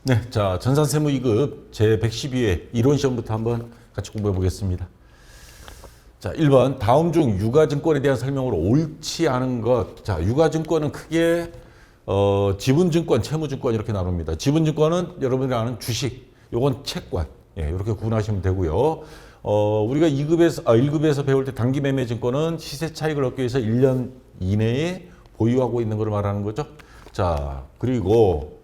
네, 자, 전산세무 2급 제112회 이론 시험부터 한번 같이 공부해 보겠습니다. 자, 1번 다음 중 유가증권에 대한 설명으로 옳지 않은 것. 자, 유가증권은 크게 지분증권, 채무증권 이렇게 나눕니다. 지분증권은 여러분들이 아는 주식, 요건 채권. 예, 이렇게 구분하시면 되고요. 우리가 1급에서 배울 때 단기매매증권은 시세 차익을 얻기 위해서 1년 이내에 보유하고 있는 걸 말하는 거죠. 자, 그리고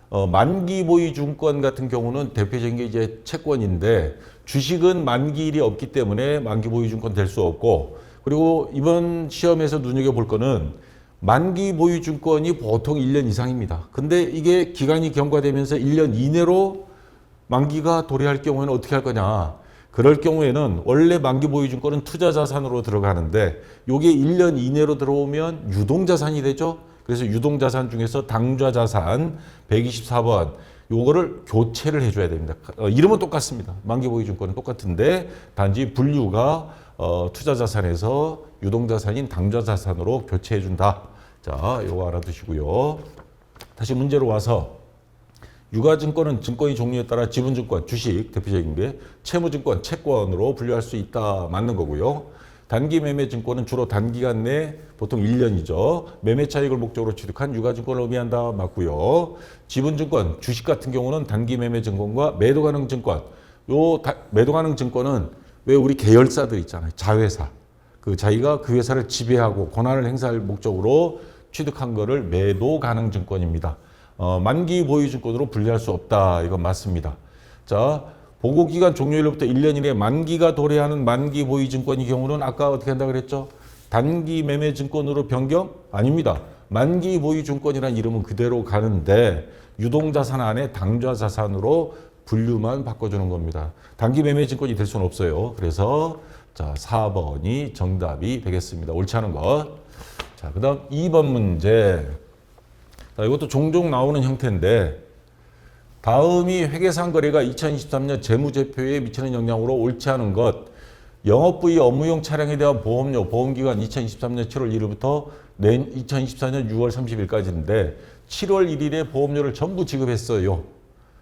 만기 보유 증권 같은 경우는 대표적인 게 이제 채권인데 주식은 만기일이 없기 때문에 만기 보유 증권 될 수 없고, 그리고 이번 시험에서 눈여겨볼 거는 만기 보유 증권이 보통 1년 이상입니다. 근데 이게 기간이 경과되면서 1년 이내로 만기가 도래할 경우에는 어떻게 할 거냐. 그럴 경우에는 원래 만기 보유 증권은 투자 자산으로 들어가는데 요게 1년 이내로 들어오면 유동자산이 되죠. 그래서 유동자산 중에서 당좌자산 124번 요거를 교체를 해줘야 됩니다. 이름은 똑같습니다. 만기보유증권은 똑같은데 단지 분류가 투자자산에서 유동자산인 당좌자산으로 교체해준다. 자, 요거 알아두시고요. 다시 문제로 와서 유가증권은 증권의 종류에 따라 지분증권, 주식 대표적인 게, 채무증권, 채권으로 분류할 수 있다. 맞는 거고요. 단기매매증권은 주로 단기간 내 보통 1년이죠. 매매 차익을 목적으로 취득한 유가증권을 의미한다. 맞고요. 지분증권, 주식 같은 경우는 단기매매증권과 매도가능증권. 매도가능증권은 왜 우리 계열사들 있잖아요. 자회사. 자기가 그 회사를 지배하고 권한을 행사할 목적으로 취득한 거를 매도가능증권입니다. 만기 보유증권으로 분류할 수 없다. 이건 맞습니다. 자, 보고기간 종료일로부터 1년 이내 만기가 도래하는 만기 보유증권의 경우는 아까 어떻게 한다고 그랬죠? 단기 매매증권으로 변경? 아닙니다. 만기 보유증권이라는 이름은 그대로 가는데 유동자산 안에 당좌자산으로 분류만 바꿔주는 겁니다. 단기 매매증권이 될 수는 없어요. 그래서 자, 4번이 정답이 되겠습니다. 옳지 않은 것. 자, 그 다음 2번 문제. 자, 이것도 종종 나오는 형태인데 다음이 회계상 거래가 2023년 재무제표에 미치는 영향으로 옳지 않은 것. 영업부의 업무용 차량에 대한 보험료, 보험기간 2023년 7월 1일부터 2024년 6월 30일까지인데 7월 1일에 보험료를 전부 지급했어요.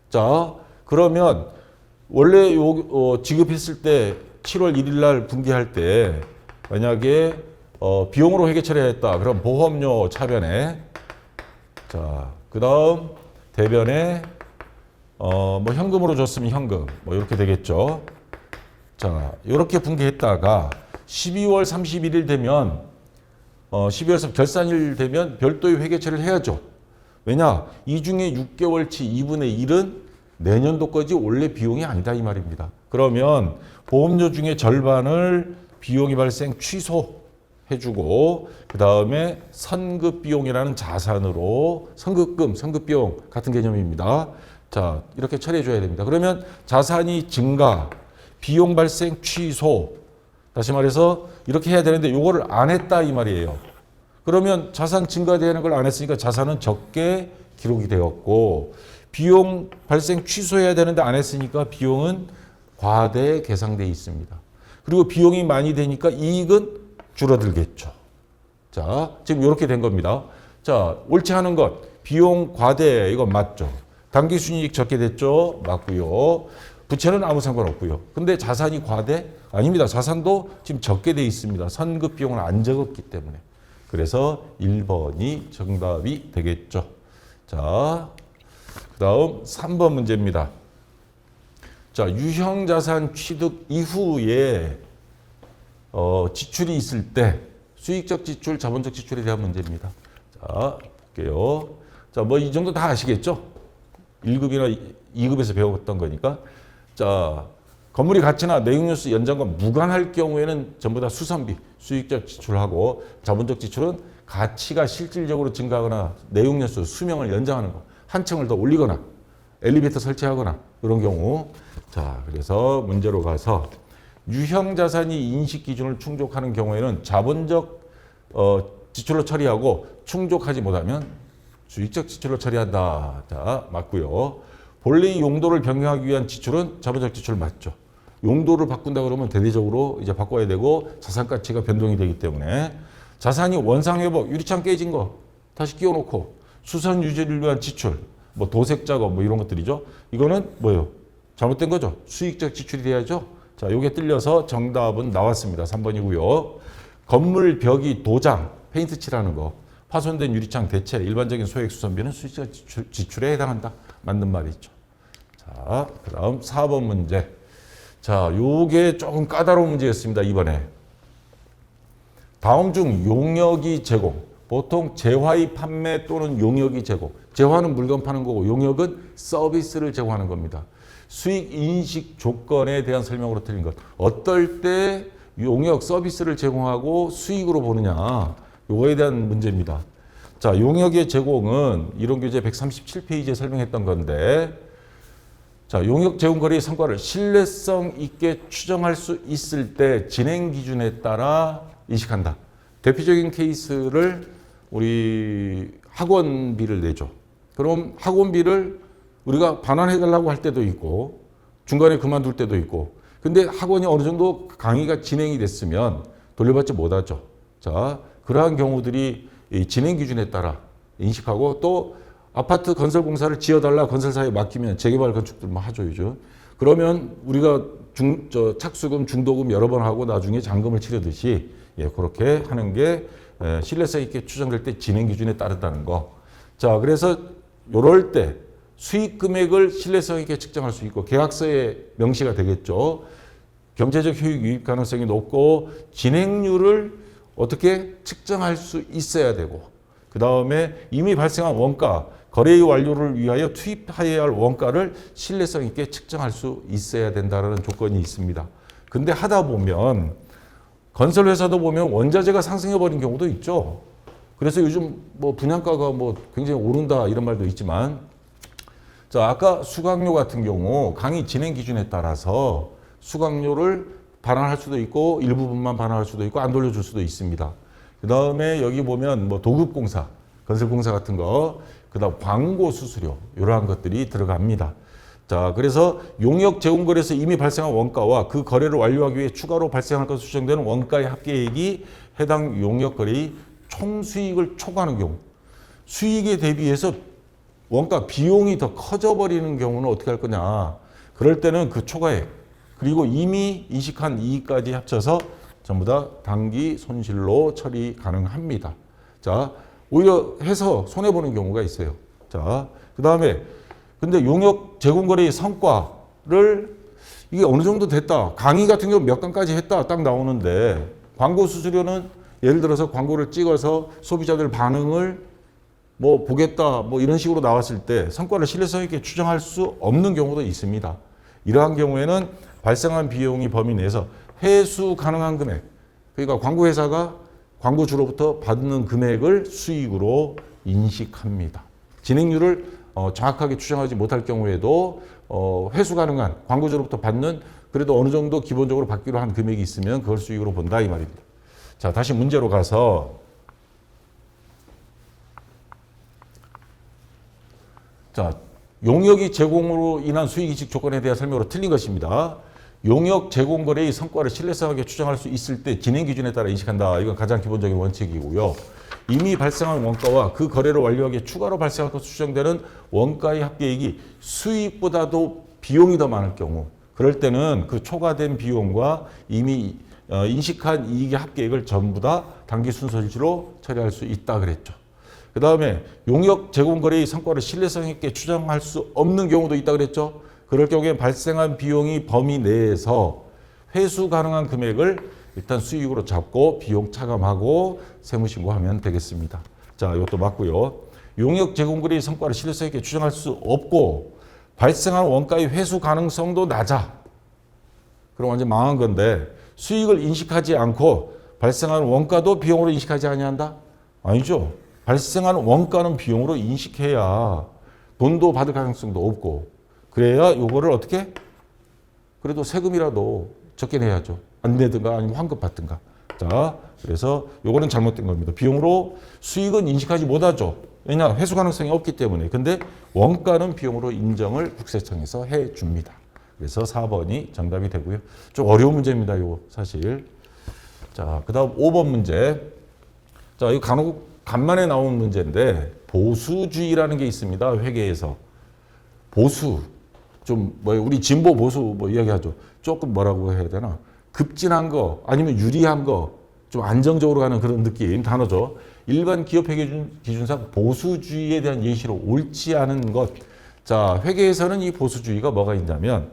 자, 그러면 원래 지급했을 때 7월 1일 날 분기할 때 만약에 비용으로 회계 처리했다. 그럼 보험료 차변에, 자, 그 다음 대변에 뭐 현금으로 줬으면 현금 뭐 이렇게 되겠죠. 자, 이렇게 분기했다가 12월 31일 되면 12월 결산일 되면 별도의 회계 처리를 해야죠. 왜냐? 이 중에 6개월치 2분의 1은 내년도 거지 원래 비용이 아니다 이 말입니다. 그러면 보험료 중에 절반을 비용이 발생 취소해주고 그 다음에 선급비용이라는 자산으로 선급금, 선급비용 같은 개념입니다. 자, 이렇게 처리해줘야 됩니다. 그러면 자산이 증가, 비용 발생 취소. 다시 말해서 이렇게 해야 되는데 이거를 안 했다 이 말이에요. 그러면 자산 증가되는 걸 안 했으니까 자산은 적게 기록이 되었고 비용 발생 취소해야 되는데 안 했으니까 비용은 과대 계상되어 있습니다. 그리고 비용이 많이 되니까 이익은 줄어들겠죠. 자, 지금 이렇게 된 겁니다. 자, 옳지 않은 것. 비용 과대 이건 맞죠. 당기순이익 적게 됐죠? 맞고요. 부채는 아무 상관없고요. 근데 자산이 과대? 아닙니다. 자산도 지금 적게 돼 있습니다. 선급 비용을 안 적었기 때문에. 그래서 1번이 정답이 되겠죠. 자, 그 다음 3번 문제입니다. 자, 유형자산 취득 이후에 지출이 있을 때 수익적 지출, 자본적 지출에 대한 문제입니다. 자, 볼게요. 자, 뭐 이 정도 다 아시겠죠? 1급이나 2급에서 배웠던 거니까. 자, 건물의 가치나 내용연수 연장과 무관할 경우에는 전부 다 수선비, 수익적 지출하고 자본적 지출은 가치가 실질적으로 증가하거나 내용연수, 수명을 연장하는 거, 한 층을 더 올리거나 엘리베이터 설치하거나 이런 경우. 자, 그래서 문제로 가서 유형자산이 인식기준을 충족하는 경우에는 자본적 지출로 처리하고 충족하지 못하면 수익적 지출로 처리한다. 자, 맞고요. 본래의 용도를 변경하기 위한 지출은 자본적 지출 맞죠. 용도를 바꾼다 그러면 대대적으로 이제 바꿔야 되고 자산 가치가 변동이 되기 때문에 자산이 원상 회복, 유리창 깨진 거 다시 끼워놓고 수선 유지를 위한 지출 뭐 도색 작업 뭐 이런 것들이죠. 이거는 뭐예요? 잘못된 거죠. 수익적 지출이 돼야죠. 자, 요게 뜰려서 정답은 나왔습니다. 3번이고요. 건물 벽이 도장, 페인트 칠하는 거, 파손된 유리창 대체, 일반적인 소액 수선비는 수익적 지출에 해당한다. 맞는 말이 있죠. 자, 그 다음 4번 문제. 자, 요게 조금 까다로운 문제였습니다. 이번에. 다음 중 용역이 제공. 보통 재화의 판매 또는 용역이 제공. 재화는 물건 파는 거고 용역은 서비스를 제공하는 겁니다. 수익 인식 조건에 대한 설명으로 틀린 것. 어떨 때 용역 서비스를 제공하고 수익으로 보느냐. 요거에 대한 문제입니다. 자, 용역의 제공은 이론교재 137페이지에 설명했던 건데 자, 용역 제공 거래의 성과를 신뢰성 있게 추정할 수 있을 때 진행 기준에 따라 인식한다. 대표적인 케이스를 우리 학원비를 내죠. 그럼 학원비를 우리가 반환해달라고 할 때도 있고 중간에 그만둘 때도 있고 근데 학원이 어느 정도 강의가 진행이 됐으면 돌려받지 못하죠. 자, 그러한 경우들이 진행 기준에 따라 인식하고 또 아파트 건설 공사를 지어달라 건설사에 맡기면 재개발 건축들만 하죠, 요즘. 그러면 우리가 착수금, 중도금 여러 번 하고 나중에 잔금을 치르듯이 그렇게 하는 게 신뢰성 있게 추정될 때 진행 기준에 따르다는 거. 자, 그래서 요럴 때 수익 금액을 신뢰성 있게 측정할 수 있고 계약서에 명시가 되겠죠. 경제적 효익 유입 가능성이 높고 진행률을 어떻게 측정할 수 있어야 되고 그 다음에 이미 발생한 원가, 거래의 완료를 위하여 투입해야 할 원가를 신뢰성 있게 측정할 수 있어야 된다는 조건이 있습니다. 근데 하다 보면 건설회사도 보면 원자재가 상승해버린 경우도 있죠. 그래서 요즘 뭐 분양가가 뭐 굉장히 오른다 이런 말도 있지만 자, 아까 수강료 같은 경우 강의 진행 기준에 따라서 수강료를 반환할 수도 있고 일부분만 반환할 수도 있고 안 돌려줄 수도 있습니다. 그 다음에 여기 보면 뭐 도급공사, 건설공사 같은 거, 그 다음 광고 수수료 이러한 것들이 들어갑니다. 자, 그래서 용역 제공거래에서 이미 발생한 원가와 그 거래를 완료하기 위해 추가로 발생할 것으로 추정되는 원가의 합계액이 해당 용역 거래의 총 수익을 초과하는 경우 수익에 대비해서 원가 비용이 더 커져버리는 경우는 어떻게 할 거냐. 그럴 때는 그 초과액 그리고 이미 인식한 이익까지 합쳐서 전부 다 단기 손실로 처리 가능합니다. 자, 오히려 해서 손해보는 경우가 있어요. 자, 그 다음에 근데 용역 제공거래의 성과를 이게 어느 정도 됐다. 강의 같은 경우 몇 강까지 했다. 딱 나오는데 광고 수수료는 예를 들어서 광고를 찍어서 소비자들 반응을 뭐 보겠다. 뭐 이런 식으로 나왔을 때 성과를 신뢰성 있게 추정할 수 없는 경우도 있습니다. 이러한 경우에는 발생한 비용이 범위 내에서 회수 가능한 금액. 그러니까 광고회사가 광고주로부터 받는 금액을 수익으로 인식합니다. 진행률을 정확하게 추정하지 못할 경우에도 회수 가능한 광고주로부터 받는 그래도 어느 정도 기본적으로 받기로 한 금액이 있으면 그걸 수익으로 본다 이 말입니다. 자, 다시 문제로 가서 자, 용역이 제공으로 인한 수익이직 조건에 대한 설명으로 틀린 것입니다. 용역 제공 거래의 성과를 신뢰성하게 추정할 수 있을 때 진행 기준에 따라 인식한다. 이건 가장 기본적인 원칙이고요. 이미 발생한 원가와 그 거래를 완료하기 위해 추가로 발생할 것으로 추정되는 원가의 합계액이 수익보다도 비용이 더 많을 경우 그럴 때는 그 초과된 비용과 이미 인식한 이익의 합계액을 전부 다 단기 순손실로 처리할 수 있다 그랬죠. 그 다음에 용역 제공 거래의 성과를 신뢰성 있게 추정할 수 없는 경우도 있다 그랬죠. 그럴 경우에 발생한 비용이 범위 내에서 회수 가능한 금액을 일단 수익으로 잡고 비용 차감하고 세무신고하면 되겠습니다. 자, 이것도 맞고요. 용역 제공 거래의 성과를 신뢰성 있게 추정할 수 없고 발생한 원가의 회수 가능성도 낮아. 그럼 완전 망한 건데 수익을 인식하지 않고 발생한 원가도 비용으로 인식하지 아니한다? 아니죠. 발생한 원가는 비용으로 인식해야 돈도 받을 가능성도 없고 그래야 요거를 어떻게? 그래도 세금이라도 적게 내야죠. 안 내든가 아니면 환급 받든가. 자, 그래서 요거는 잘못된 겁니다. 비용으로 수익은 인식하지 못하죠. 왜냐? 회수 가능성이 없기 때문에. 근데 원가는 비용으로 인정을 국세청에서 해줍니다. 그래서 4번이 정답이 되고요. 좀 어려운 문제입니다. 이거 사실. 자, 그 다음 5번 문제. 자, 이거 간만에 나온 문제인데 보수주의라는 게 있습니다. 회계에서. 보수, 좀 뭐 우리 진보 보수 뭐 이야기하죠. 조금 뭐라고 해야 되나? 급진한 거 아니면 유리한 거, 좀 안정적으로 가는 그런 느낌 단어죠. 일반 기업 회계 기준상 보수주의에 대한 예시로 옳지 않은 것. 자, 회계에서는 이 보수주의가 뭐가 있냐면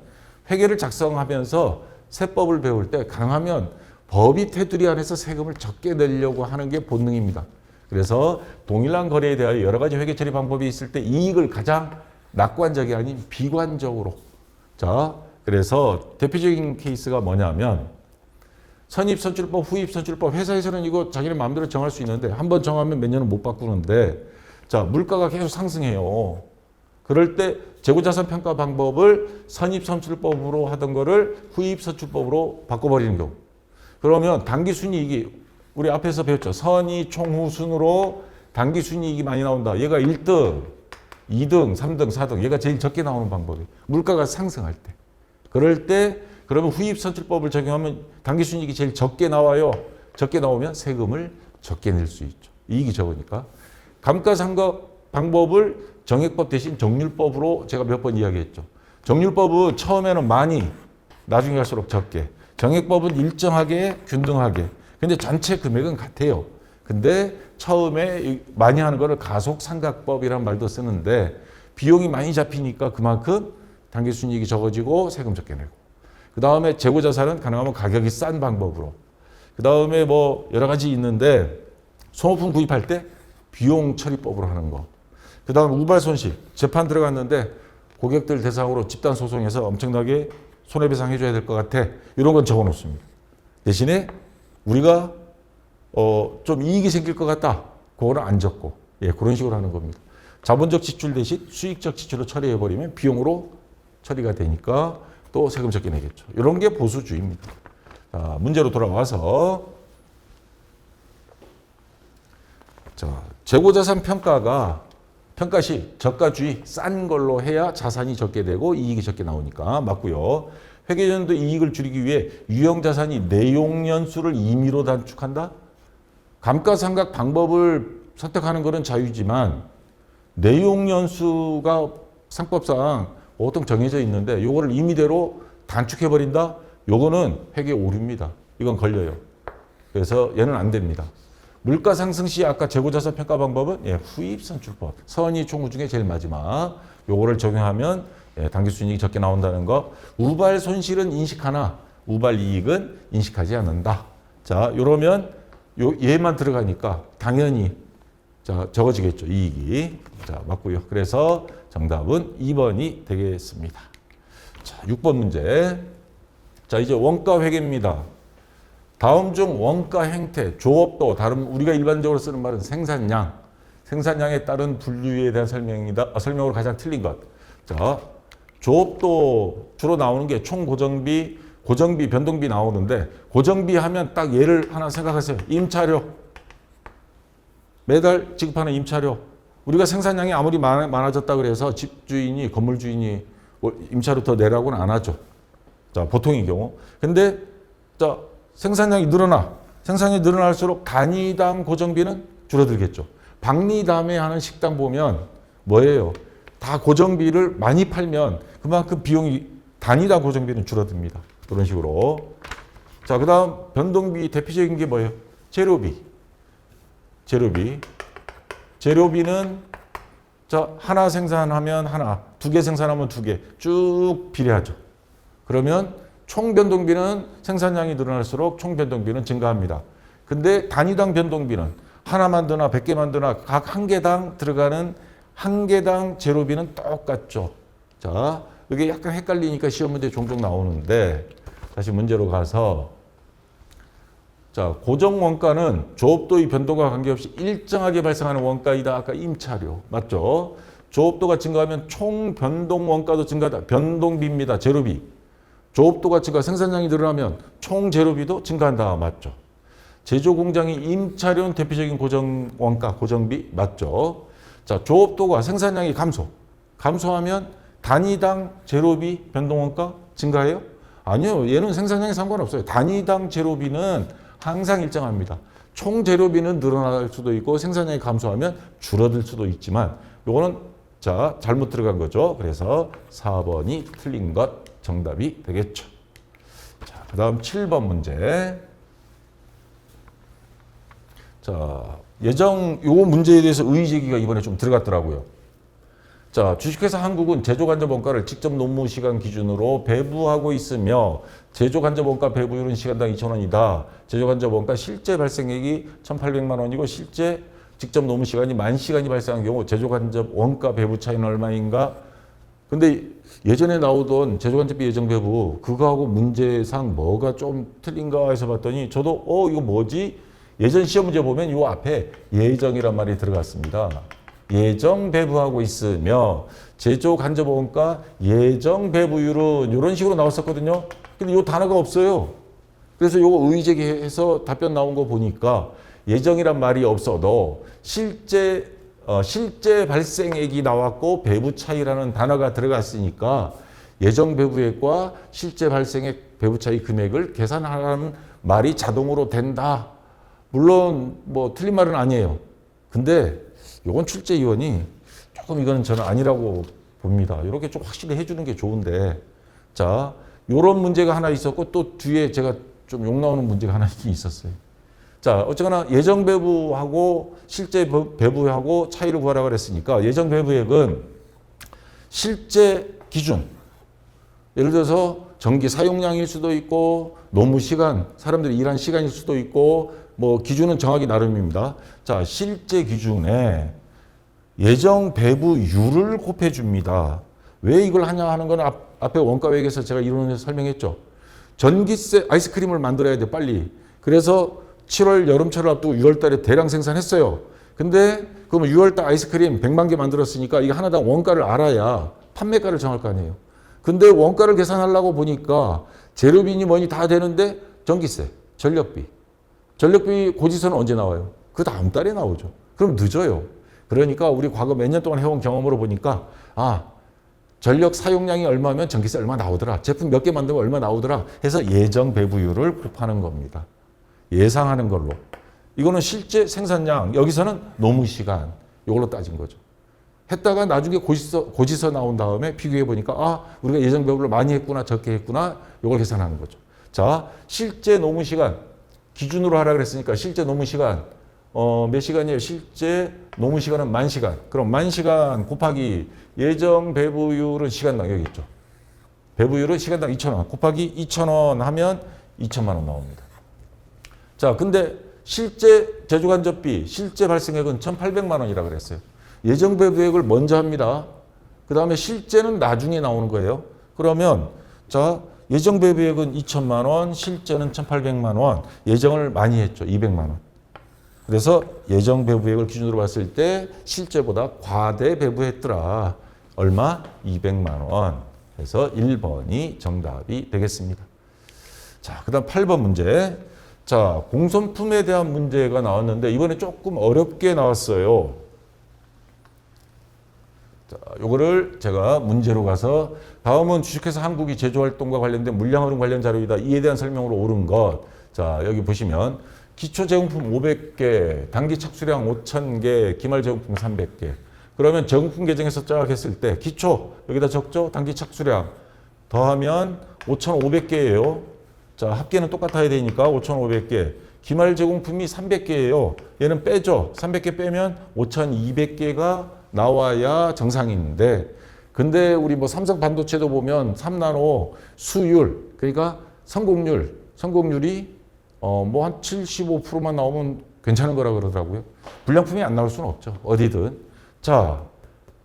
회계를 작성하면서 세법을 배울 때 강하면 법이 테두리 안에서 세금을 적게 내려고 하는 게 본능입니다. 그래서 동일한 거래에 대하여 여러 가지 회계 처리 방법이 있을 때 이익을 가장 낙관적이 아닌 비관적으로. 자, 그래서 대표적인 케이스가 뭐냐면 선입선출법, 후입선출법. 회사에서는 이거 자기네 마음대로 정할 수 있는데 한번 정하면 몇 년은 못 바꾸는데, 자, 물가가 계속 상승해요. 그럴 때 재고자산 평가 방법을 선입선출법으로 하던 거를 후입선출법으로 바꿔버리는 경우. 그러면 당기순이익이 우리 앞에서 배웠죠. 선의 총후순으로 당기순이익이 많이 나온다. 얘가 1등, 2등, 3등, 4등. 얘가 제일 적게 나오는 방법이에요. 물가가 상승할 때. 그럴 때 그러면 후입선출법을 적용하면 당기순이익이 제일 적게 나와요. 적게 나오면 세금을 적게 낼 수 있죠. 이익이 적으니까. 감가상각 방법을 정액법 대신 정률법으로 제가 몇 번 이야기했죠. 정률법은 처음에는 많이, 나중에 갈수록 적게. 정액법은 일정하게, 균등하게. 근데 전체 금액은 같아요. 근데 처음에 많이 하는 거를 가속상각법이라는 말도 쓰는데 비용이 많이 잡히니까 그만큼 당기순이익이 적어지고 세금 적게 내고. 그 다음에 재고자산은 가능하면 가격이 싼 방법으로. 그 다음에 뭐 여러 가지 있는데 소모품 구입할 때 비용 처리법으로 하는 거. 그 다음 우발 손실. 재판 들어갔는데 고객들 대상으로 집단 소송해서 엄청나게 손해배상 해줘야 될 것 같아. 이런 건 적어 놓습니다. 대신에 우리가 좀 이익이 생길 것 같다. 그거는 안 적고. 예, 그런 식으로 하는 겁니다. 자본적 지출 대신 수익적 지출로 처리해버리면 비용으로 처리가 되니까 또 세금 적게 내겠죠. 이런 게 보수주의입니다. 자, 문제로 돌아와서 자, 재고자산 평가가 평가 시 저가주의 싼 걸로 해야 자산이 적게 되고 이익이 적게 나오니까 맞고요. 회계연도 이익을 줄이기 위해 유형자산이 내용연수를 임의로 단축한다. 감가상각 방법을 선택하는 것은 자유지만 내용연수가 상법상 보통 정해져 있는데 이거를 임의대로 단축해버린다? 요거는 회계 오류입니다. 이건 걸려요. 그래서 얘는 안 됩니다. 물가 상승 시 아까 재고자산 평가 방법은 예, 후입선출법. 선의 총후 중에 제일 마지막. 요거를 적용하면 예, 당기순이익이 적게 나온다는 거. 우발 손실은 인식하나 우발 이익은 인식하지 않는다. 자, 요러면 얘만 들어가니까 당연히 자, 적어지겠죠. 이익이. 자, 맞고요. 그래서 정답은 2번이 되겠습니다. 자, 6번 문제. 자, 이제 원가 회계입니다. 다음 중 원가 행태, 조업도, 다른 우리가 일반적으로 쓰는 말은 생산량, 생산량에 따른 분류에 대한 설명이다. 설명으로 가장 틀린 것. 자, 조업도 주로 나오는 게 총고정비, 고정비, 변동비 나오는데 고정비 하면 딱 예를 하나 생각하세요. 임차료. 매달 지급하는 임차료. 우리가 생산량이 아무리 많아졌다 그래서 집주인이, 건물주인이 임차료 더 내라고는 안 하죠. 자, 보통의 경우. 근데 자, 생산량이 늘어나. 생산량이 늘어날수록 단위당 고정비는 줄어들겠죠. 박리담회 하는 식당 보면 뭐예요? 다 고정비를 많이 팔면 그만큼 비용이 단위당 고정비는 줄어듭니다. 그런 식으로. 자, 그 다음 변동비 대표적인 게 뭐예요? 재료비. 재료비는 자, 하나 생산하면 하나, 2개 생산하면 2개 쭉 비례하죠. 그러면 총 변동비는 생산량이 늘어날수록 총 변동비는 증가합니다. 근데 단위당 변동비는 하나 만드나 100개 만드나 각 한 개당 들어가는 한 개당 재료비는 똑같죠. 자, 이게 약간 헷갈리니까 시험 문제 종종 나오는데 다시 문제로 가서 자, 고정 원가는 조업도의 변동과 관계없이 일정하게 발생하는 원가이다. 아까 임차료 맞죠? 조업도가 증가하면 총 변동 원가도 증가하다. 변동비입니다. 재료비. 조업도가 증가, 생산량이 늘어나면 총 재료비도 증가한다. 맞죠? 제조 공장의 임차료는 대표적인 고정 원가, 고정비 맞죠? 자, 조업도가 생산량이 감소하면 단위당 재료비 변동 원가 증가해요? 아니요. 얘는 생산량에 상관없어요. 단위당 재료비는 항상 일정합니다. 총 재료비는 늘어날 수도 있고 생산량이 감소하면 줄어들 수도 있지만 이거는 자, 잘못 들어간 거죠. 그래서 4번이 틀린 것 정답이 되겠죠. 자, 그 다음 7번 문제. 자, 요 문제에 대해서 의제기가 이번에 좀 들어갔더라고요. 자, 주식회사 한국은 제조간접 원가를 직접 노무 시간 기준으로 배부하고 있으며 제조간접 원가 배부율은 시간당 2,000원이다. 제조간접 원가 실제 발생액이 1,800만 원이고 실제 직접 노무 시간이 10,000시간이 발생한 경우 제조간접 원가 배부 차이는 얼마인가? 근데 예전에 나오던 제조간접비 예정 배부 그거하고 문제상 뭐가 좀 틀린가 해서 봤더니 저도 이거 뭐지? 예전 시험 문제 보면 이 앞에 예정이란 말이 들어갔습니다. 예정 배부하고 있으며 제조 간접 원가 예정 배부율은 이런 식으로 나왔었거든요. 근데 이 단어가 없어요. 그래서 이거 의제기해서 답변 나온 거 보니까 예정이란 말이 없어도 실제 발생액이 나왔고 배부 차이라는 단어가 들어갔으니까 예정 배부액과 실제 발생액 배부 차이 금액을 계산하라는 말이 자동으로 된다. 물론 뭐 틀린 말은 아니에요. 근데 이건 출제위원이 조금 이거는 저는 아니라고 봅니다. 이렇게 좀 확실히 해주는 게 좋은데, 자, 이런 문제가 하나 있었고 또 뒤에 제가 좀 욕 나오는 문제가 하나 있었어요. 자, 어쨌거나 예정 배부하고 실제 배부하고 차이를 구하라고 그랬으니까 예정 배부액은 실제 기준, 예를 들어서 전기 사용량일 수도 있고 노무 시간, 사람들이 일한 시간일 수도 있고 뭐 기준은 정확히 나름입니다. 자, 실제 기준에 예정 배부율을 곱해줍니다. 왜 이걸 하냐 하는 건 앞에 원가외에서 제가 이론을 설명했죠. 전기세 아이스크림을 만들어야 돼, 빨리. 그래서 7월 여름철을 앞두고 6월 달에 대량 생산했어요. 근데 그러면 6월 달 아이스크림 100만 개 만들었으니까 이게 하나당 원가를 알아야 판매가를 정할 거 아니에요. 근데 원가를 계산하려고 보니까 재료비니 뭐니 다 되는데 전기세, 전력비 고지서는 언제 나와요? 그 다음 달에 나오죠. 그럼 늦어요. 그러니까 우리 과거 몇 년 동안 해온 경험으로 보니까 전력 사용량이 얼마면 전기세 얼마 나오더라. 제품 몇 개 만들면 얼마 나오더라. 해서 예정 배부율을 곱하는 겁니다. 예상하는 걸로. 이거는 실제 생산량, 여기서는 노무 시간, 이걸로 따진 거죠. 했다가 나중에 고지서 나온 다음에 비교해 보니까 우리가 예정 배부를 많이 했구나, 적게 했구나, 이걸 계산하는 거죠. 자, 실제 노무 시간 기준으로 하라 그랬으니까 실제 노무 시간 몇 시간이에요? 실제 노무 시간은 10,000시간. 그럼 10,000시간 곱하기 예정 배부율은 시간당 여기 있죠. 배부율은 시간당 2,000원 곱하기 2,000원 하면 2천만 원 나옵니다. 자, 근데 실제 제조간접비 실제 발생액은 1,800만 원이라고 그랬어요. 예정 배부액을 먼저 합니다. 그 다음에 실제는 나중에 나오는 거예요. 그러면 자, 예정 배부액은 2천만 원, 실제는 1,800만 원. 예정을 많이 했죠. 200만 원. 그래서 예정 배부액을 기준으로 봤을 때 실제보다 과대 배부했더라. 얼마? 200만 원. 그래서 1번이 정답이 되겠습니다. 자, 그 다음 8번 문제. 자, 공선품에 대한 문제가 나왔는데 이번에 조금 어렵게 나왔어요. 자, 요거를 제가 문제로 가서 다음은 주식회사 한국이 제조활동과 관련된 물량흐름 관련 자료이다. 이에 대한 설명으로 옳은 것. 자, 여기 보시면 기초 제공품 500개, 단기 착수량 5,000개, 기말 제공품 300개. 그러면 제공품 계정에서 쫙 했을 때 기초 여기다 적죠? 단기 착수량 더하면 5,500개예요. 자, 합계는 똑같아야 되니까 5,500개. 기말 제공품이 300개예요. 얘는 빼죠. 300개 빼면 5,200개가 나와야 정상인데, 근데 우리 뭐 삼성 반도체도 보면 3나노 수율, 그러니까 성공률이 뭐 한 75%만 나오면 괜찮은 거라 그러더라고요. 불량품이 안 나올 수는 없죠. 어디든. 자,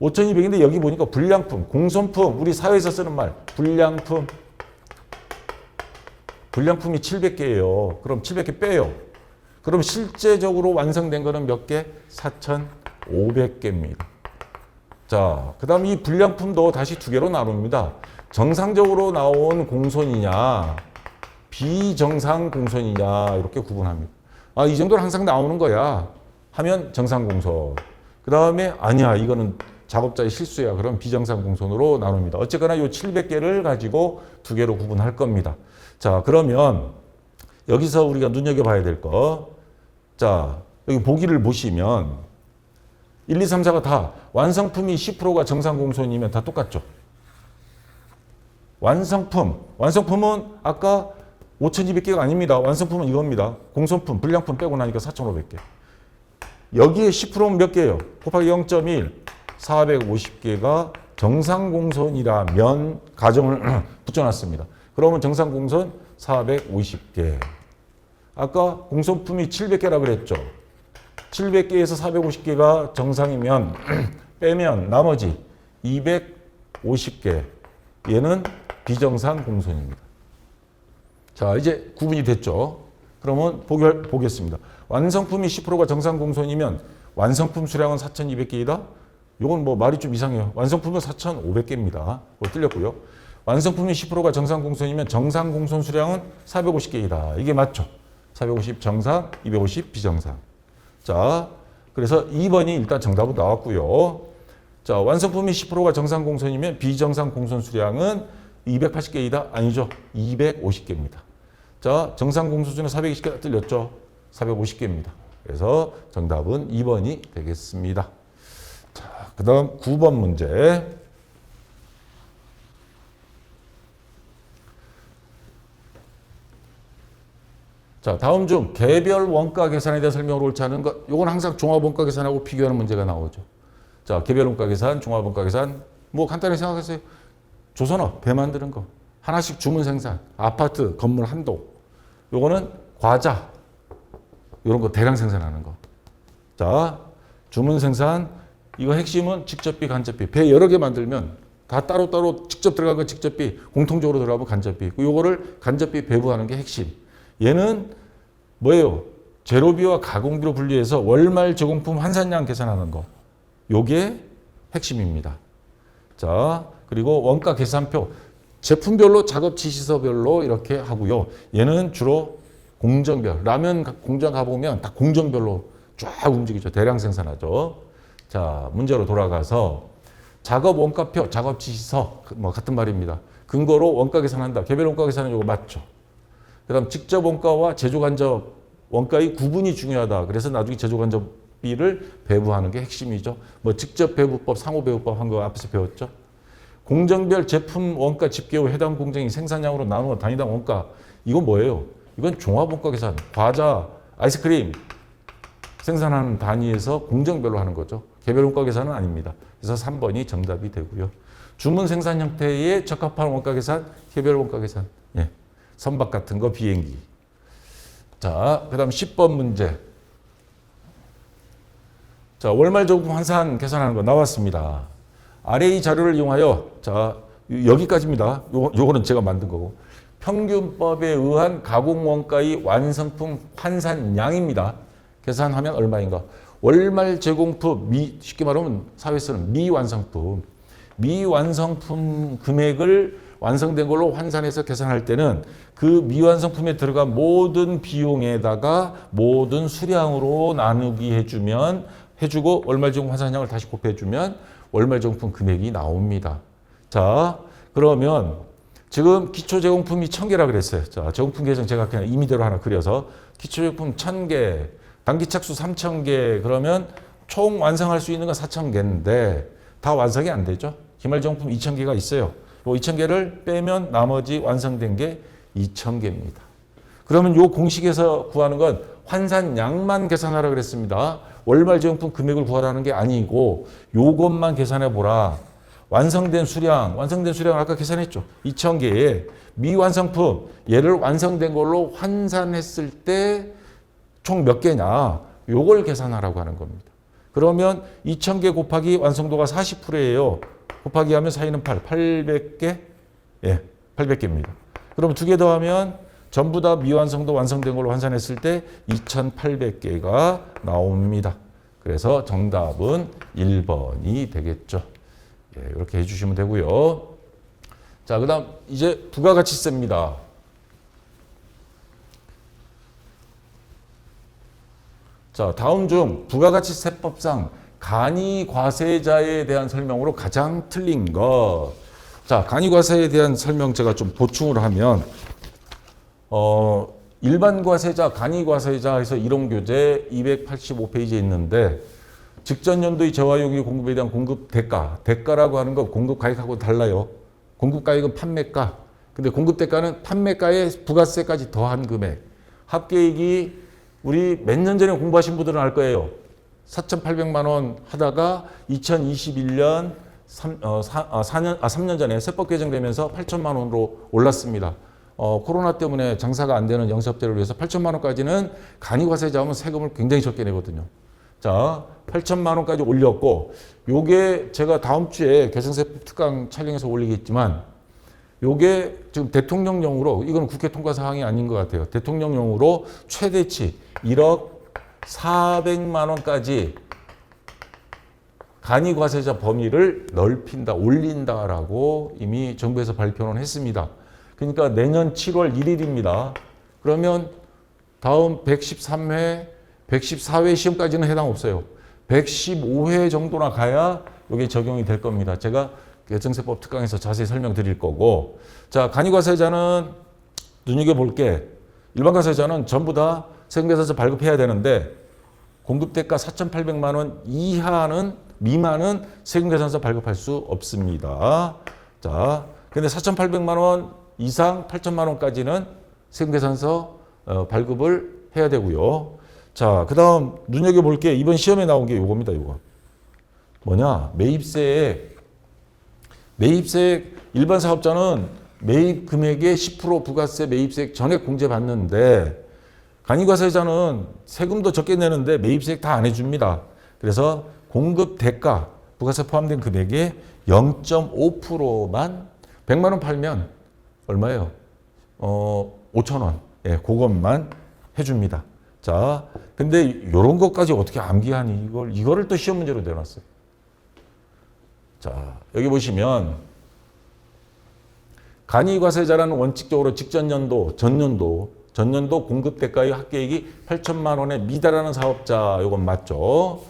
5,200인데 여기 보니까 불량품, 공선품, 우리 사회에서 쓰는 말, 불량품이 700개예요. 그럼 700개 빼요. 그럼 실제적으로 완성된 거는 몇 개? 4,500개입니다. 자, 그 다음 이 불량품도 다시 두 개로 나눕니다. 정상적으로 나온 공손이냐, 비정상 공손이냐, 이렇게 구분합니다. 이 정도는 항상 나오는 거야 하면 정상 공손. 그 다음에 아니야, 이거는 작업자의 실수야. 그럼 비정상 공손으로 나눕니다. 어쨌거나 이 700개를 가지고 두 개로 구분할 겁니다. 자, 그러면 여기서 우리가 눈여겨봐야 될 거. 자, 여기 보기를 보시면 1, 2, 3, 4가 다 완성품이 10%가 정상공손이면 다 똑같죠. 완성품은 아까 5,200개가 아닙니다. 완성품은 이겁니다. 공손품, 불량품 빼고 나니까 4,500개. 여기에 10%면 몇 개예요? 곱하기 0.1, 450개가 정상공손이라면 가정을 붙여놨습니다. 그러면 정상공손 450개. 아까 공손품이 700개라 그랬죠. 700개에서 450개가 정상이면 빼면 나머지 250개. 얘는 비정상 공손입니다. 자, 이제 구분이 됐죠. 그러면 보겠습니다. 완성품이 10%가 정상 공손이면 완성품 수량은 4,200개이다. 이건 뭐 말이 좀 이상해요. 완성품은 4,500개입니다. 틀렸고요. 완성품이 10%가 정상 공손이면 정상 공손 수량은 450개이다. 이게 맞죠? 450 정상, 250 비정상. 자, 그래서 2번이 일단 정답은 나왔고요. 자, 완성품이 10%가 정상 공손이면 비정상 공손 수량은 280개이다? 아니죠. 250개입니다. 자, 정상 공손 수는 420개 틀렸죠? 450개입니다. 그래서 정답은 2번이 되겠습니다. 자, 그 다음 9번 문제. 자, 다음 중 개별 원가 계산에 대한 설명을 옳지 않은 것. 요건 항상 종합 원가 계산하고 비교하는 문제가 나오죠. 자, 개별 원가 계산, 종합 원가 계산. 뭐 간단히 생각하세요. 조선업, 배 만드는 거. 하나씩 주문 생산, 아파트, 건물 한동. 요거는 과자. 이런 거 대량 생산하는 거. 자, 주문 생산. 이거 핵심은 직접비, 간접비. 배 여러 개 만들면 다 따로따로 직접 들어간 건 직접비, 공통적으로 들어가면 간접비. 요거를 간접비 배부하는 게 핵심. 얘는 뭐예요? 재료비와 가공비로 분리해서 월말 제공품 환산량 계산하는 거. 요게 핵심입니다. 자, 그리고 원가 계산표. 제품별로 작업치 시서별로 이렇게 하고요. 얘는 주로 공정별. 라면 공장 가보면 다 공정별로 쫙 움직이죠. 대량 생산하죠. 자, 문제로 돌아가서 작업 원가표, 작업치 시서 뭐 같은 말입니다. 근거로 원가 계산한다. 개별 원가 계산은 이거 맞죠. 그다음 직접 원가와 제조 간접 원가의 구분이 중요하다. 그래서 나중에 제조 간접비를 배부하는 게 핵심이죠. 뭐 직접 배부법, 상호 배부법 한 거 앞에서 배웠죠. 공정별 제품 원가 집계 후 해당 공정이 생산량으로 나누어 단위당 원가. 이건 뭐예요? 이건 종합 원가 계산. 과자, 아이스크림 생산하는 단위에서 공정별로 하는 거죠. 개별 원가 계산은 아닙니다. 그래서 3번이 정답이 되고요. 주문 생산 형태에 적합한 원가 계산, 개별 원가 계산. 예. 선박 같은 거, 비행기. 자, 그 다음 10번 문제. 자, 월말 제공품 환산 계산하는 거 나왔습니다. 아래 이 자료를 이용하여, 자, 여기까지입니다. 요거는 제가 만든 거고. 평균법에 의한 가공원가의 완성품 환산량입니다. 계산하면 얼마인가? 월말 제공품, 쉽게 말하면 사회에서는 미완성품. 미완성품 금액을 완성된 걸로 환산해서 계산할 때는 그 미완성품에 들어간 모든 비용에다가 모든 수량으로 나누기 해주고 월말 제공 환산량을 다시 곱해주면 월말 제공품 금액이 나옵니다. 자, 그러면 지금 기초 제공품이 1,000개라 그랬어요. 자, 제공품 계정 제가 그냥 임의대로 하나 그려서 기초 제공품 1,000개, 단기 착수 3,000개 그러면 총 완성할 수 있는 건 4,000개인데 다 완성이 안 되죠. 기말 제공품 2,000개가 있어요. 2,000개를 빼면 나머지 완성된 게 2,000개입니다. 그러면 이 공식에서 구하는 건 환산량만 계산하라 그랬습니다. 월말 제공품 금액을 구하라는 게 아니고 요것만 계산해 보라. 완성된 수량을 아까 계산했죠. 2,000개에 미완성품, 얘를 완성된 걸로 환산했을 때 총 몇 개냐. 요걸 계산하라고 하는 겁니다. 그러면 2,000개 곱하기 완성도가 40%예요. 곱하기 하면 사이는 800개? 예, 800개입니다. 그럼 두 개 더하면 전부 다 미완성도 완성된 걸로 환산했을 때 2,800개가 나옵니다. 그래서 정답은 1번이 되겠죠. 예, 이렇게 해주시면 되고요. 자, 그 다음 이제 부가가치세입니다. 자, 다음 중 부가가치세법상 간이과세자에 대한 설명으로 가장 틀린 것. 자, 간이과세에 대한 설명 제가 좀 보충을 하면 일반 과세자, 간이과세자 해서 이론교재 285페이지에 있는데 직전 연도의 재화용유 공급에 대한 공급 대가, 대가라고 하는 거 공급 가격하고 달라요. 공급 가격은 판매가, 근데 공급 대가는 판매가에 부가세까지 더한 금액. 합계액이 우리 몇 년 전에 공부하신 분들은 알 거예요. 4,800만 원 하다가 2021년 3년 전에 세법 개정되면서 8천만 원으로 올랐습니다. 코로나 때문에 장사가 안 되는 영세업자를 위해서 8천만 원까지는 간이과세자하면 세금을 굉장히 적게 내거든요. 자, 8천만 원까지 올렸고, 요게 제가 다음 주에 개성세법 특강 촬영해서 올리겠지만, 요게 지금 대통령령으로, 이건 국회 통과 사항이 아닌 것 같아요. 대통령령으로 최대치 1억 400만 원까지 간이과세자 범위를 넓힌다, 올린다라고 이미 정부에서 발표는 했습니다. 그러니까 내년 7월 1일입니다. 그러면 다음 113회, 114회 시험까지는 해당 없어요. 115회 정도나 가야 이게 적용이 될 겁니다. 제가 개정세법 특강에서 자세히 설명드릴 거고, 자, 간이과세자는 눈여겨볼 게, 일반 과세자는 전부 다 세금계산서 발급해야 되는데 공급대가 4,800만 원 미만은 세금계산서 발급할 수 없습니다. 자, 근데 4,800만 원 이상 8천만 원까지는 세금계산서 발급을 해야 되고요. 자, 그 다음 눈여겨볼 게 이번 시험에 나온 게 요겁니다. 요거 뭐냐, 매입세 일반 사업자는 매입 금액의 10% 부가세 매입세 전액 공제받는데, 간이과세자는 세금도 적게 내는데 매입세 다 안 해줍니다. 그래서 공급 대가 부가세 포함된 금액의 0.5%만 100만 원 팔면 얼마예요? 5천 원. 예, 그것만 해줍니다. 자, 근데 이런 것까지 어떻게 암기하니? 이거를 또 시험 문제로 내놨어요. 자, 여기 보시면 간이과세자라는 원칙적으로 직전 연도, 전년도 공급 대가의 합계액이 8천만 원에 미달하는 사업자, 요건 맞죠?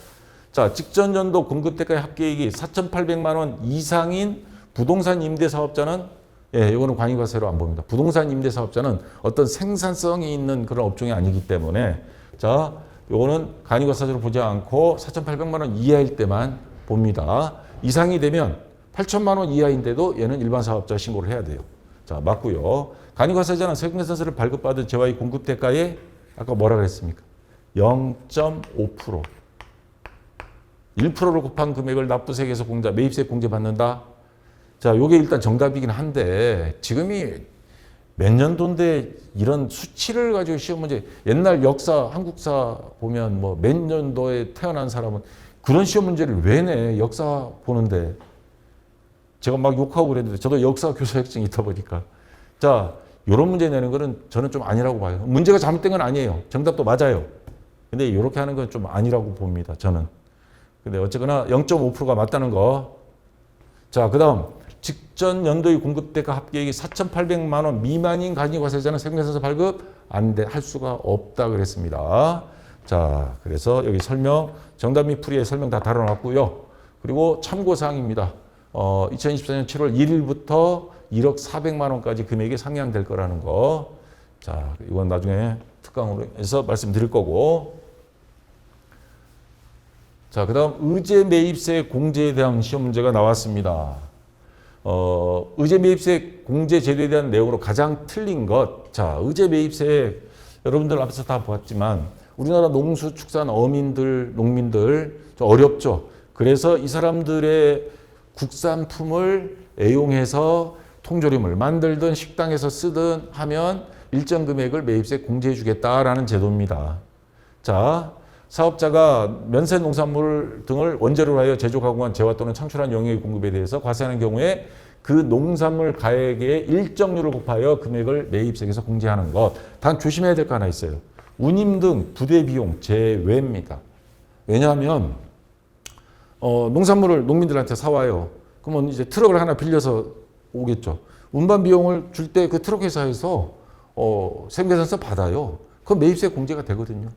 자, 직전 연도 공급 대가의 합계액이 4,800만 원 이상인 부동산 임대 사업자는, 예, 요거는 간이과세로 안 봅니다. 부동산 임대 사업자는 어떤 생산성이 있는 그런 업종이 아니기 때문에, 자, 요거는 간이과세로 보지 않고 4,800만 원 이하일 때만 봅니다. 이상이 되면 8천만 원 이하인데도 얘는 일반 사업자 신고를 해야 돼요. 자, 맞고요. 간이과세자는 세금계산서를 발급받은 재화의 공급 대가에 아까 뭐라 그랬습니까? 0.5%. 1%를 곱한 금액을 납부세에서 매입세 공제 받는다. 자, 요게 일단 정답이긴 한데, 지금이 몇 년도인데 이런 수치를 가지고 시험 문제, 옛날 역사, 한국사 보면 뭐 몇 년도에 태어난 사람은 그런 시험 문제를 왜 내? 역사 보는데. 제가 막 욕하고 그랬는데, 저도 역사 교사 학생이 있다 보니까. 자, 이런 문제 내는 거는 저는 좀 아니라고 봐요. 문제가 잘못된 건 아니에요. 정답도 맞아요. 근데 이렇게 하는 건 좀 아니라고 봅니다. 저는. 근데 어쨌거나 0.5%가 맞다는 거. 자, 그 다음. 직전 연도의 공급대가 합계액이 4,800만 원 미만인 간이과세자는 세금계산서 발급 할 수가 없다 그랬습니다. 자, 그래서 여기 설명, 정답 및 풀이의 설명 다 다뤄놨고요. 그리고 참고사항입니다. 2024년 7월 1일부터 1억 400만 원까지 금액이 상향될 거라는 거. 자, 이건 나중에 특강으로 해서 말씀드릴 거고. 자, 그 다음 의제 매입세 공제에 대한 시험 문제가 나왔습니다. 의제 매입세 공제 제도에 대한 내용으로 가장 틀린 것. 자, 의제 매입세 여러분들 앞에서 다 보았지만 우리나라 농수축산 어민들, 농민들 좀 어렵죠. 그래서 이 사람들의 국산품을 애용해서 통조림을 만들든 식당에서 쓰든 하면 일정 금액을 매입세 공제해 주겠다라는 제도입니다. 자, 사업자가 면세 농산물 등을 원재료로 하여 제조 가공한 재화 또는 창출한 영역의 공급에 대해서 과세하는 경우에 그 농산물 가액의 일정률을 곱하여 금액을 매입세에서 공제하는 것. 단 조심해야 될 거 하나 있어요. 운임 등 부대 비용 제외입니다. 왜냐하면 농산물을 농민들한테 사와요. 그러면 이제 트럭을 하나 빌려서 오겠죠. 운반 비용을 줄 때 그 트럭 회사에서 세금계산서 받아요. 그건 매입세 공제가 되거든요.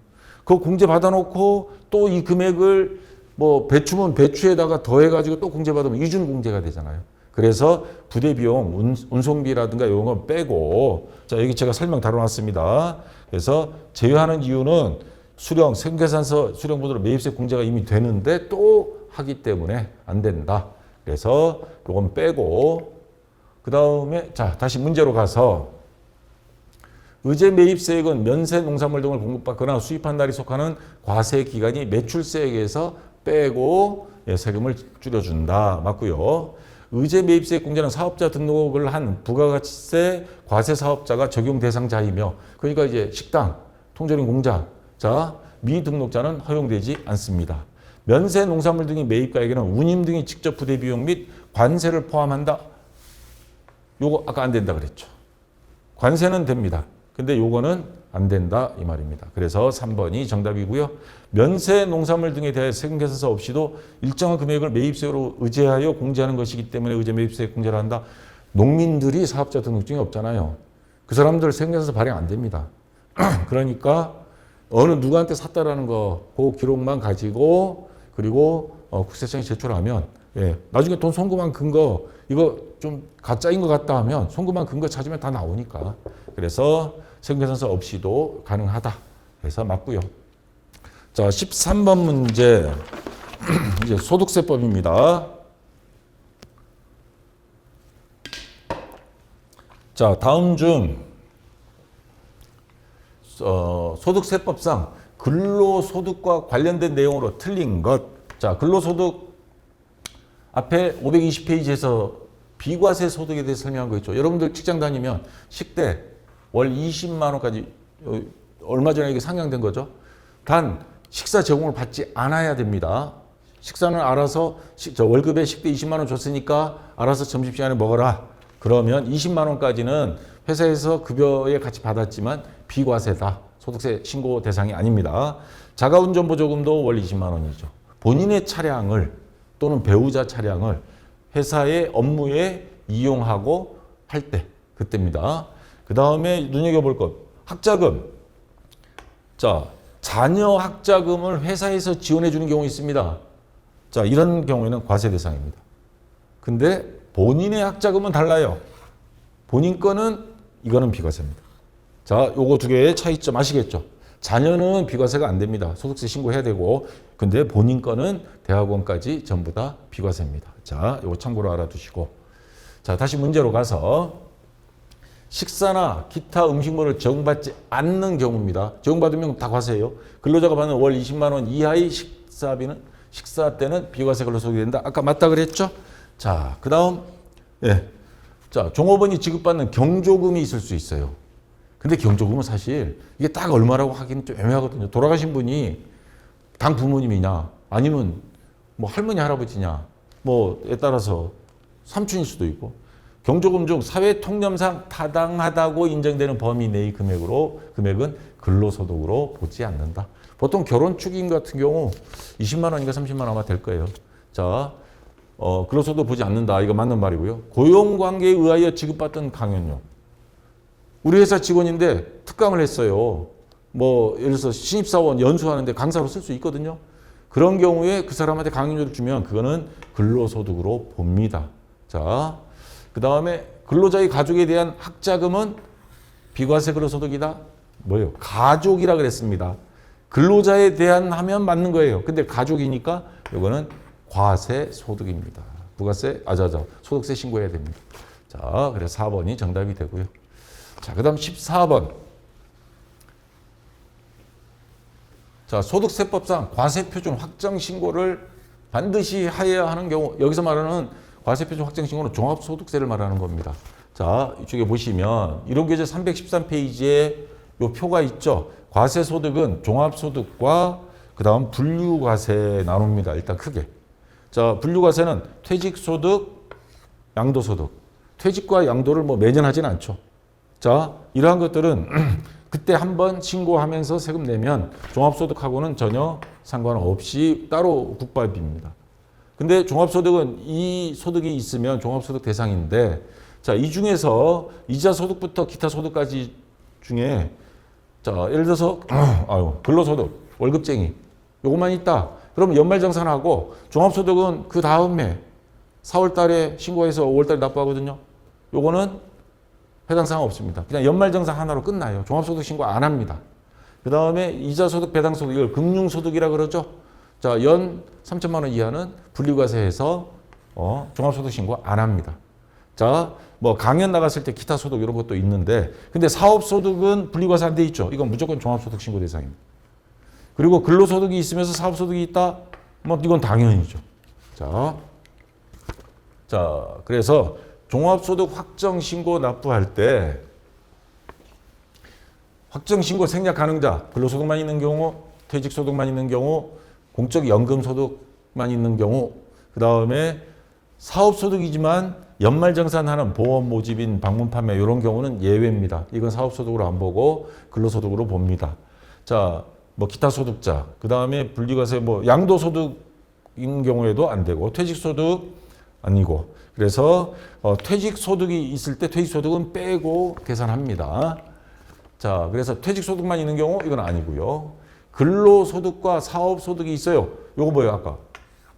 그 공제 받아놓고 또 이 금액을 뭐 배추면 배추에다가 더해가지고 또 공제 받으면 이중 공제가 되잖아요. 그래서 부대 비용, 운송비라든가 이런 건 빼고, 자, 여기 제가 설명 다뤄놨습니다. 그래서 제외하는 이유는 생계산서 수령번호로 매입세 공제가 이미 되는데 또 하기 때문에 안 된다. 그래서 요건 빼고 그 다음에 자 다시 문제로 가서 의제 매입세액은 면세 농산물 등을 공급받거나 수입한 날이 속하는 과세 기간이 매출세액에서 빼고 세금을 줄여준다. 맞고요. 의제 매입세액 공제는 사업자 등록을 한 부가가치세 과세 사업자가 적용 대상자이며 그러니까 이제 식당, 통조림 공장, 자 미등록자는 허용되지 않습니다. 면세 농산물 등의 매입가액에는 운임 등의 직접 부대 비용 및 관세를 포함한다. 요거 아까 안 된다 그랬죠. 관세는 됩니다. 근데 요거는 안 된다 이 말입니다. 그래서 3번이 정답이고요. 면세 농산물 등에 대해 세금계산서 없이도 일정한 금액을 매입세로 의제하여 공제하는 것이기 때문에 의제 매입세 공제를 한다. 농민들이 사업자 등록증이 없잖아요. 그 사람들 세금계산서 발행 안 됩니다. 그러니까 어느 누구한테 샀다라는 거 그 기록만 가지고 그리고 국세청에 제출하면 나중에 돈 송금한 근거 이거 좀 가짜인 것 같다 하면 송금한 근거 찾으면 다 나오니까 그래서 세금계산서 없이도 가능하다 해서 맞고요. 자 13번 문제 이제 소득세법입니다. 자 다음 중 소득세법상 근로소득과 관련된 내용으로 틀린 것. 자, 근로소득 앞에 520페이지에서 비과세 소득에 대해서 설명한 거 있죠. 여러분들 직장 다니면 식대 월 20만 원까지 얼마 전에 이게 상향된 거죠. 단 식사 제공을 받지 않아야 됩니다. 식사는 알아서 월급에 식대 20만 원 줬으니까 알아서 점심시간에 먹어라. 그러면 20만 원까지는 회사에서 급여에 같이 받았지만 비과세다. 소득세 신고 대상이 아닙니다. 자가운전보조금도 월 20만 원이죠. 본인의 차량을 또는 배우자 차량을 회사의 업무에 이용하고 할 때 그때입니다. 그 다음에 눈여겨볼 것 학자금. 자, 자녀 학자금을 회사에서 지원해 주는 경우 있습니다. 자, 이런 경우에는 과세 대상입니다. 근데 본인의 학자금은 달라요. 본인 거는 이거는 비과세입니다. 자, 요거 두 개의 차이점 아시겠죠? 자녀는 비과세가 안 됩니다. 소득세 신고해야 되고, 근데 본인 거는 대학원까지 전부 다 비과세입니다. 자, 요거 참고로 알아두시고. 자, 다시 문제로 가서 식사나 기타 음식물을 제공받지 않는 경우입니다. 제공받으면 다 과세예요. 근로자가 받는 월 20만 원 이하의 식사 때는 비과세 근로소득이 된다. 아까 맞다 그랬죠? 자, 그 다음, 자, 종업원이 지급받는 경조금이 있을 수 있어요. 근데 경조금은 사실 이게 딱 얼마라고 하기는 좀 애매하거든요. 돌아가신 분이 당 부모님이냐, 아니면 뭐 할머니, 할아버지냐, 뭐에 따라서 삼촌일 수도 있고, 경조금 중 사회통념상 타당하다고 인정되는 범위 내의 금액은 근로소득으로 보지 않는다. 보통 결혼 축의금 같은 경우 20만 원인가 30만 원 아마 될 거예요. 자, 근로소득 보지 않는다. 이거 맞는 말이고요. 고용관계에 의하여 지급받던 강연료. 우리 회사 직원인데 특강을 했어요. 뭐 예를 들어서 신입사원 연수하는데 강사로 쓸 수 있거든요. 그런 경우에 그 사람한테 강연료를 주면 그거는 근로소득으로 봅니다. 자, 그 다음에 근로자의 가족에 대한 학자금은 비과세 근로소득이다. 뭐예요? 가족이라 그랬습니다. 근로자에 대한 하면 맞는 거예요. 근데 가족이니까 이거는 과세 소득입니다. 부가세, 소득세 신고해야 됩니다. 자, 그래서 4번이 정답이 되고요. 자, 그 다음 14번. 자, 소득세법상 과세표준 확정 신고를 반드시 해야 하는 경우, 여기서 말하는 과세표준 확정 신고는 종합소득세를 말하는 겁니다. 자, 이쪽에 보시면 이론교재 313페이지에 요 표가 있죠. 과세소득은 종합소득과 그 다음 분류과세 나눕니다. 일단 크게. 자, 분류과세는 퇴직소득, 양도소득. 퇴직과 양도를 뭐 매년 하진 않죠. 자, 이러한 것들은 그때 한번 신고하면서 세금 내면 종합소득하고는 전혀 상관없이 따로 국밥입니다. 근데 종합소득은 이 소득이 있으면 종합소득 대상인데, 자, 이 중에서 이자 소득부터 기타 소득까지 중에, 자, 예를 들어서, 근로소득, 월급쟁이, 요것만 있다. 그러면 연말정산하고 종합소득은 그 다음에 4월 달에 신고해서 5월 달에 납부하거든요. 요거는 해당 사항 없습니다. 그냥 연말정산 하나로 끝나요. 종합소득 신고 안 합니다. 그 다음에 이자소득, 배당소득, 이걸 금융소득이라 그러죠. 자, 연 3천만 원 이하는 분리과세해서 종합소득 신고 안 합니다. 자, 뭐 강연 나갔을 때 기타 소득 이런 것도 있는데, 근데 사업소득은 분리과세 안 돼 있죠. 이건 무조건 종합소득 신고 대상입니다. 그리고 근로소득이 있으면서 사업소득이 있다? 뭐 이건 당연히죠. 자, 그래서 종합소득 확정신고 납부할 때 확정신고 생략 가능자, 근로소득만 있는 경우, 퇴직소득만 있는 경우, 공적연금소득만 있는 경우, 그 다음에 사업소득이지만 연말정산하는 보험 모집인 방문 판매 이런 경우는 예외입니다. 이건 사업소득으로 안 보고 근로소득으로 봅니다. 자, 뭐 기타 소득자, 그 다음에 분리과세 뭐 양도소득인 경우에도 안 되고 퇴직소득 아니고, 그래서 퇴직소득이 있을 때 퇴직소득은 빼고 계산합니다. 자, 그래서 퇴직소득만 있는 경우 이건 아니고요. 근로소득과 사업소득이 있어요. 요거 뭐예요 아까?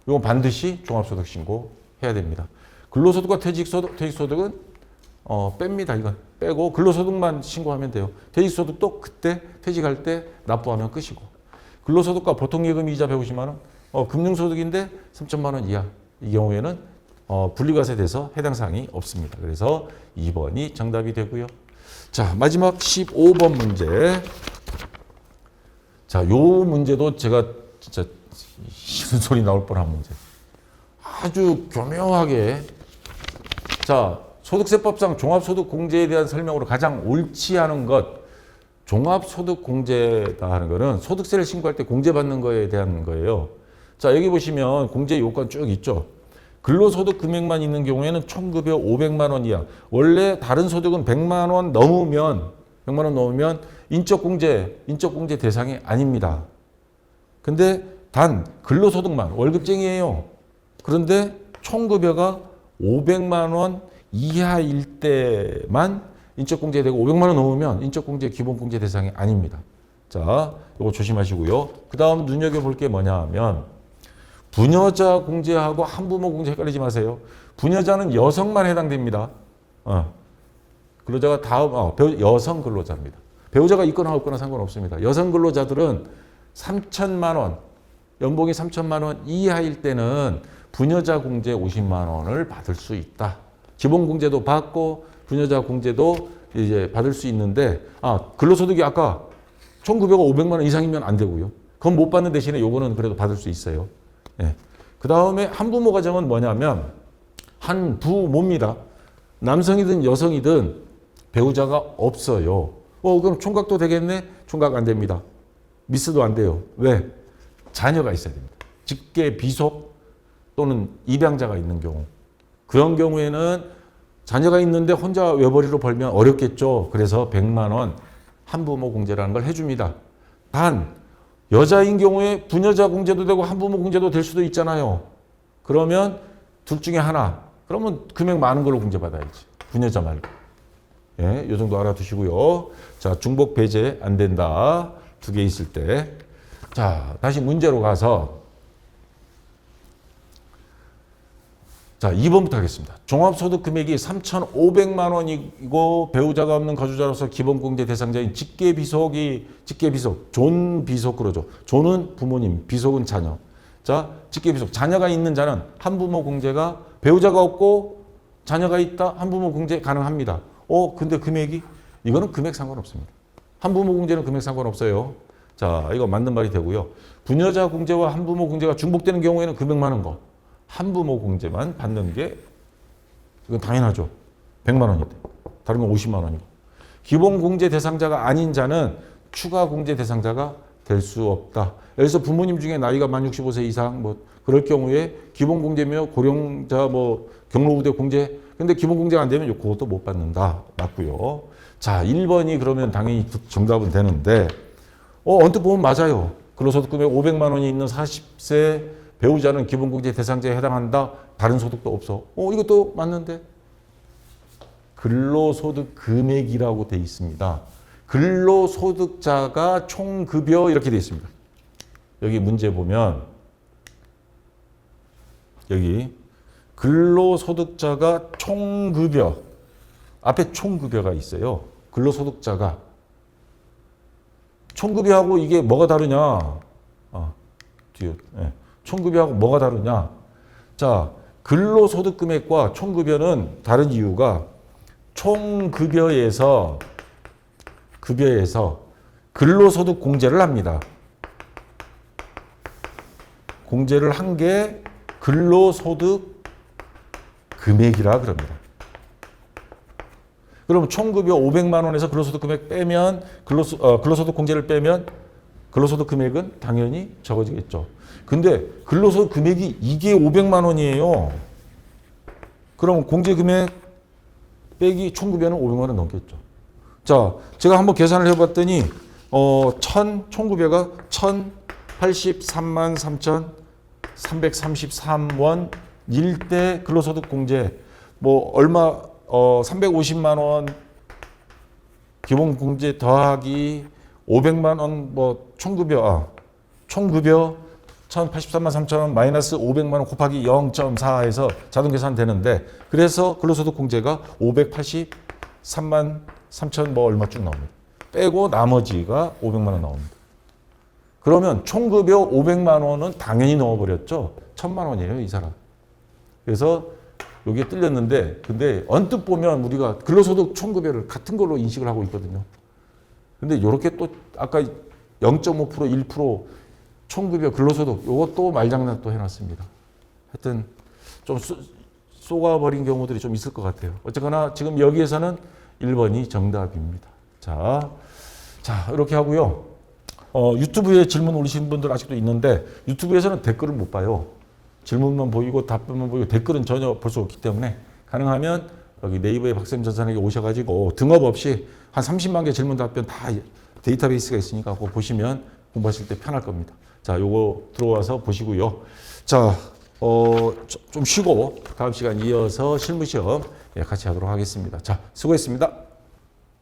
요거 반드시 종합소득 신고해야 됩니다. 근로소득과 퇴직소득은 뺍니다. 이건 빼고 근로소득만 신고하면 돼요. 퇴직소득도 그때 퇴직할 때 납부하면 끝이고, 근로소득과 보통예금 이자 150만 원, 금융소득인데 3천만 원 이하 이 경우에는 분리과세 돼서 해당 사항이 없습니다. 그래서 2번이 정답이 되고요. 자, 마지막 15번 문제. 자, 요 문제도 제가 진짜 싫은 소리 나올 뻔한 문제. 아주 교묘하게. 자, 소득세법상 종합소득 공제에 대한 설명으로 가장 옳지 않은 것, 종합소득 공제다 하는 거는 소득세를 신고할 때 공제받는 거에 대한 거예요. 자, 여기 보시면 공제 요건 쭉 있죠. 근로소득 금액만 있는 경우에는 총급여 500만 원 이하. 원래 다른 소득은 100만 원 넘으면 인적공제 대상이 아닙니다. 근데 단 근로소득만 월급쟁이에요. 그런데 총급여가 500만 원 이하일 때만 인적공제되고 500만 원 넘으면 인적공제 기본공제 대상이 아닙니다. 자, 이거 조심하시고요. 그 다음 눈여겨볼 게 뭐냐 하면 부녀자 공제하고 한부모 공제 헷갈리지 마세요. 부녀자는 여성만 해당됩니다. 근로자가 다음 여성 근로자입니다. 배우자가 있거나 없거나 상관없습니다. 여성 근로자들은 3천만 원, 연봉이 3천만 원 이하일 때는 부녀자 공제 50만 원을 받을 수 있다. 기본 공제도 받고 부녀자 공제도 이제 받을 수 있는데, 근로소득이 아까 총급여가 500만 원 이상이면 안 되고요. 그건 못 받는 대신에 요거는 그래도 받을 수 있어요. 예. 그 다음에 한부모 가정은 뭐냐면 한부모입니다. 남성이든 여성이든 배우자가 없어요. 그럼 총각도 되겠네? 총각 안 됩니다. 미스도 안 돼요. 왜? 자녀가 있어야 됩니다. 직계 비속 또는 입양자가 있는 경우. 그런 경우에는 자녀가 있는데 혼자 외벌이로 벌면 어렵겠죠. 그래서 100만 원 한부모 공제라는 걸 해줍니다. 단 여자인 경우에 부녀자 공제도 되고 한부모 공제도 될 수도 있잖아요. 그러면 둘 중에 하나. 그러면 금액 많은 걸로 공제받아야지. 부녀자 말고. 예, 이 정도 알아두시고요. 자, 중복 배제 안 된다. 2개 있을 때. 자, 다시 문제로 가서. 자, 2번부터 하겠습니다. 종합소득 금액이 3,500만 원이고 배우자가 없는 거주자로서 기본공제 대상자인 직계비속, 존비속 그러죠. 존은 부모님, 비속은 자녀. 자, 직계비속, 자녀가 있는 자는 한부모 공제가, 배우자가 없고 자녀가 있다, 한부모 공제 가능합니다. 근데 금액이? 이거는 금액 상관없습니다. 한부모 공제는 금액 상관없어요. 자, 이거 맞는 말이 되고요. 부녀자 공제와 한부모 공제가 중복되는 경우에는 금액 많은 거. 한부모 공제만 받는 게 이건 당연하죠. 100만 원인데. 다른 건 50만 원이고. 기본 공제 대상자가 아닌 자는 추가 공제 대상자가 될 수 없다. 그래서 부모님 중에 나이가 만 65세 이상 그럴 경우에 기본 공제며 고령자 경로우대 공제, 근데 기본 공제가 안 되면 그것도 못 받는다. 맞고요. 자, 1번이 그러면 당연히 정답은 되는데 언뜻 보면 맞아요. 근로소득 금액 500만 원이 있는 40세 배우자는 기본공제 대상자에 해당한다. 다른 소득도 없어. 이것도 맞는데. 근로소득 금액이라고 돼 있습니다. 근로소득자가 총급여 이렇게 돼 있습니다. 여기 문제 보면 여기 근로소득자가 총급여 앞에 총급여가 있어요. 근로소득자가 총급여하고 이게 뭐가 다르냐? 뒤에. 네. 총급여하고 뭐가 다르냐? 자, 근로소득 금액과 총급여는 다른 이유가 총급여에서 근로소득 공제를 합니다. 공제를 한 게 근로소득 금액이라 그럽니다. 그럼 총급여 500만 원에서 근로소득 금액 빼면 근로소득 공제를 빼면 근로소득 금액은 당연히 적어지겠죠. 근데 근로소득 금액이 이게 500만 원이에요. 그럼 공제 금액 빼기 총급여는 500만 원 넘겠죠. 자, 제가 한번 계산을 해봤더니 총급여가 1,083만 3,333원일 때 근로소득 공제 얼마 350만 원 기본 공제 더하기 500만 원 총급여 1,083만 3천 마이너스 500만 원 곱하기 0.4 해서 자동 계산 되는데 그래서 근로소득 공제가 583만 3천 얼마 쭉 나옵니다. 빼고 나머지가 500만 원 나옵니다. 그러면 총급여 500만 원은 당연히 넣어버렸죠. 1,000만 원이에요, 이 사람. 그래서 여기에 뜰렸는데 근데 언뜻 보면 우리가 근로소득 총급여를 같은 걸로 인식을 하고 있거든요. 근데 이렇게 또 아까 0.5% 1% 총급여 근로소득 요것도 말장난 또 해놨습니다. 하여튼 좀 쏘가버린 경우들이 좀 있을 것 같아요. 어쨌거나 지금 여기에서는 1번이 정답입니다. 자 이렇게 하고요. 유튜브에 질문 올리신 분들 아직도 있는데 유튜브에서는 댓글을 못 봐요. 질문만 보이고 답변만 보이고 댓글은 전혀 볼 수 없기 때문에 가능하면 여기 네이버의 박쌤 전산에게 오셔가지고 등업 없이 한 30만 개 질문 답변 다 데이터베이스가 있으니까 그거 보시면 공부하실 때 편할 겁니다. 자, 요거 들어와서 보시고요. 자, 좀 쉬고 다음 시간 이어서 실무시험 같이 하도록 하겠습니다. 자, 수고했습니다.